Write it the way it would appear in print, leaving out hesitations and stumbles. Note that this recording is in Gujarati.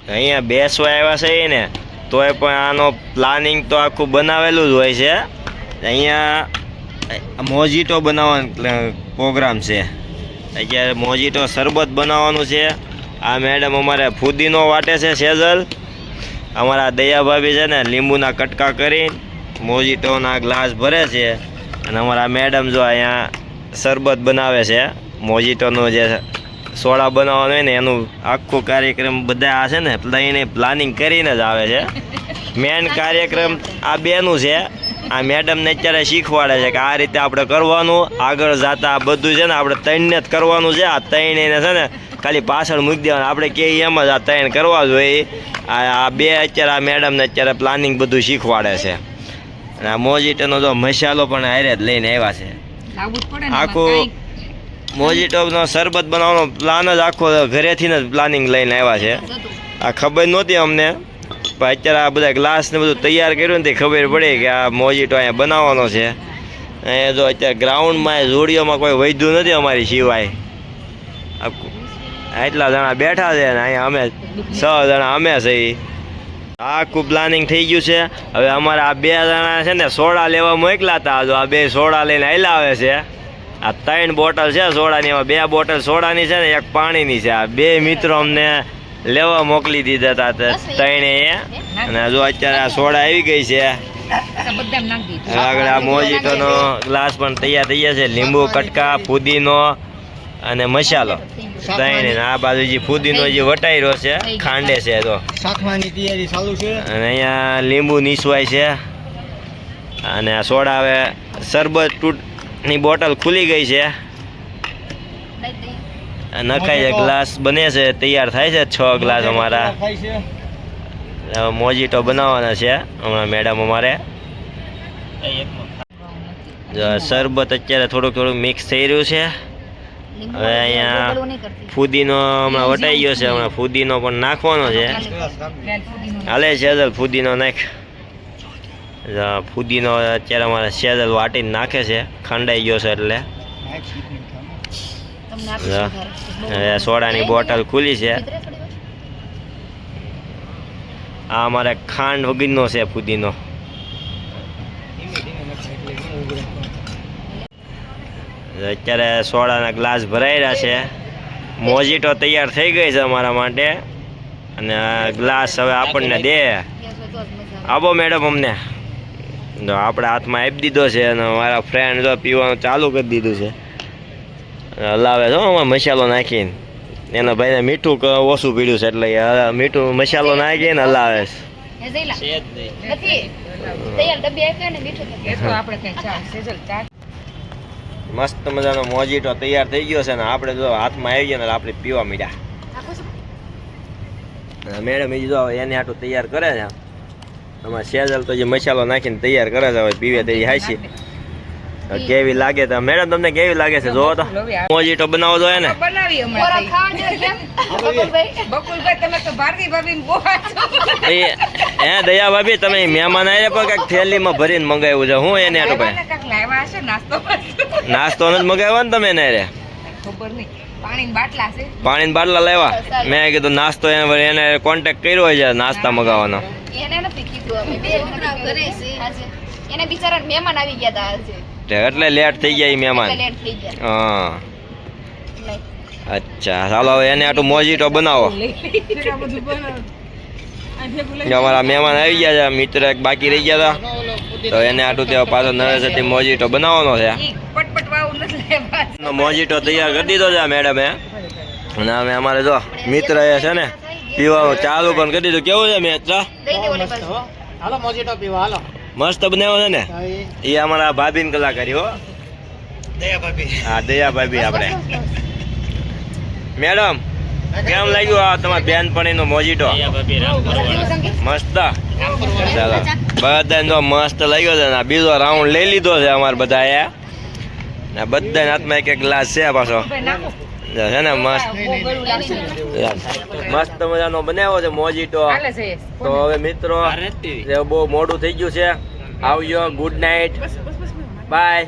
અહીંયા બેસવા આવ્યા છે ને તોય પણ આનો પ્લાનિંગ તો આખું બનાવેલું જ હોય છે. અહીંયા મોજીટો બનાવવાનો પ્રોગ્રામ છે. અત્યારે મોજીટો શરબત બનાવવાનું છે. આ મેડમ અમારે ફુદીનો વાટે છે. સેજલ અમારા દયા ભાભી છે ને લીંબુના કટકા કરી મોજીટોના ગ્લાસ ભરે છે. અને અમારા મેડમ જો અહીંયા શરબત બનાવે છે. મોજીટોનું જે સોડા બનાવવાનું હોય ને એનું આખું કાર્યક્રમ બધા આ છે ને લઈને પ્લાનિંગ કરીને જ આવે છે. મેન કાર્યક્રમ આ બેનું છે. આ મેડમને અત્યારે શીખવાડે છે કે આ રીતે આપણે કરવાનું. આગળ જતા આ બધું છે ને આપણે ત્રણને જ કરવાનું છે. આ ત્રણને છે ને ખાલી પાછળ મૂકી દેવાનું. આપણે કે એમ જ આ ત્રણ કરવા જોઈએ. આ બે અત્યારે આ મેડમને અત્યારે પ્લાનિંગ બધું શીખવાડે છે. અને આ મોજીટોનો જો મસાલો પણ હારે જ લઈને આવ્યા છે. આખું મોજીટોનો શરબત બનાવવાનો પ્લાન જ આખો ઘરેથી જ પ્લાનિંગ લઈને આવ્યા છે. આ ખબર નહોતી અમને, પણ અત્યારે આ બધા ગ્લાસ ને બધું તૈયાર કર્યું ને તે ખબર પડી કે આ મોજીટો અહીંયા બનાવવાનો છે. અહીંયા જો અત્યારે ગ્રાઉન્ડમાં જોડીઓમાં કોઈ વૈધું નથી અમારી સિવાય. એટલા જણા બેઠા છે ને અહીંયા અમે 6 જણા અમે છીએ. આખું પ્લાનિંગ થઈ ગયું છે. હવે અમારે આ 2 જણા છે ને સોડા લેવા મોકલા હતા. જો આ 2 સોડા લઈને આવેલા આવે છે. આ 3 બોટલ છે સોડાની. એમાં 2 બોટલ સોડાની છે ને 1 પાણીની છે. આ 2 મિત્રો અમને લેવા મોકલી દીધા હતા 3 અને જો અત્યારે આ સોડા આવી ગઈ છે. આગળ આ મોજીટોનો ગ્લાસ પણ તૈયાર થઈ ગયા છે. લીંબુ કટકા, ફુદીનો અને મસાલો 3. આ બાજુ જે ફુદીનો જે વટાઈ રહ્યો છે ખાંડે છે તો શાકવાની તૈયારી ચાલુ છે. અને અહીંયા લીંબુ નીસવાય છે. અને આ સોડા હવે શરબત ની બોટલ ખુલી ગઈ છે. નખાય છે. ગ્લાસ બને છે, તૈયાર થાય છે. 6 ગ્લાસ અમારા મોજીટો બનાવવાના છે હમણાં મેડમ અમારે. શરબત અત્યારે થોડુંક મિક્સ થઈ રહ્યું છે. હવે અહીંયા ફુદીનો હમણાં વટાઈ ગયો છે. હમણાં ફુદીનો પણ નાખવાનો છે. હાલે સેજલ ફુદીનો નાખ. ફુદીનો અત્યારે અમારે સેજલ વાટીને નાખે છે. ખંડાઈ ગયો છે એટલે. હવે સોડાની બોટલ ખુલી છે. આ અમારે ખાંડ વગરનો છે ફુદીનો. અત્યારે સોડાના ગ્લાસ ભરાઈ રહ્યા છે. મોજીટો તૈયાર થઈ ગઈ છે અમારા માટે. અને ગ્લાસ હવે આપણને દે. આપો મેડમ અમને. તો આપણે હાથમાં આપી દીધો છે. અને મારા ફ્રેન્ડ જો પીવાનું ચાલુ કરી દીધું છે. હલાવે છો આમાં મસાલો નાખીને. એના ભાઈને મીઠું ઓછું પીડ્યું છે એટલે મીઠું મસાલો નાખીને હલાવે છે. મસ્ત મજાનો મોજીટો તૈયાર થઈ ગયો છે. ને આપણે જો હાથમાં આવી ગયો ને આપણે પીવા મીડ્યા. મેડમ એ જો એને આટલું તૈયાર કરે છે. આમાં સેજલ તો જે મસાલો નાખીને તૈયાર કરે છે. હવે પીવે તો હાસી કેવી લાગે તો મેડમ તમને કેવી લાગે છે જોવો તો. મોજીટો બનાવો જોઈએ ને. હે દયા ભાભી તમે મહેમાન આવ્યા પણ કઈક થેલીમાં ભરીને મંગાવ્યું છે. હું એને આટલું ભાઈ નાસ્તો નથી મગાવ્યો ને તમે એને રે. પાણીના બાટલા લાવ્યા. મેં કીધું નાસ્તો એને કોન્ટેક્ટ કર્યો હોય છે નાસ્તા મગાવવાનો. એટલે લેટ થઈ ગયા મહેમાન. હા અચ્છા ચાલો હવે એને આટલું મોજીટો બનાવો. અમારા મહેમાન આવી ગયા છે. મિત્ર એક બાકી રહી ગયા હતા તો એને આટલું ત્યાં પાછો નવેસરથી મોજીટો બનાવવાનો છે. મોજીટો તૈયાર કરી દીધો છે મેડમે. અને અમે અમારે જો મિત્ર એ છે ને પીવાનું ચાલુ પણ કરી દીધું. કેવું છે મિત્ર? મસ્ત બનાવ્યો છે ને. એ અમારા ભાભીની કલાકારી હો. હા દયા ભાભી આપણે. મેડમ કેમ લાગ્યું આ તમારા બેનપણીનો મોજીટો? મસ્ત. ચાલો બધાને મસ્ત લાગ્યો છે. ને બીજો રાઉન્ડ લઈ લીધો છે અમારે બધાએ. બધા હાથમાં એક ગ્લાસ છે પાછો છે ને. મસ્ત મસ્ત મજાનો બનાવ્યો છે મોજીટો. તો હવે મિત્રો બહુ મોડું થઈ ગયું છે. આવજો. Good night. બાય.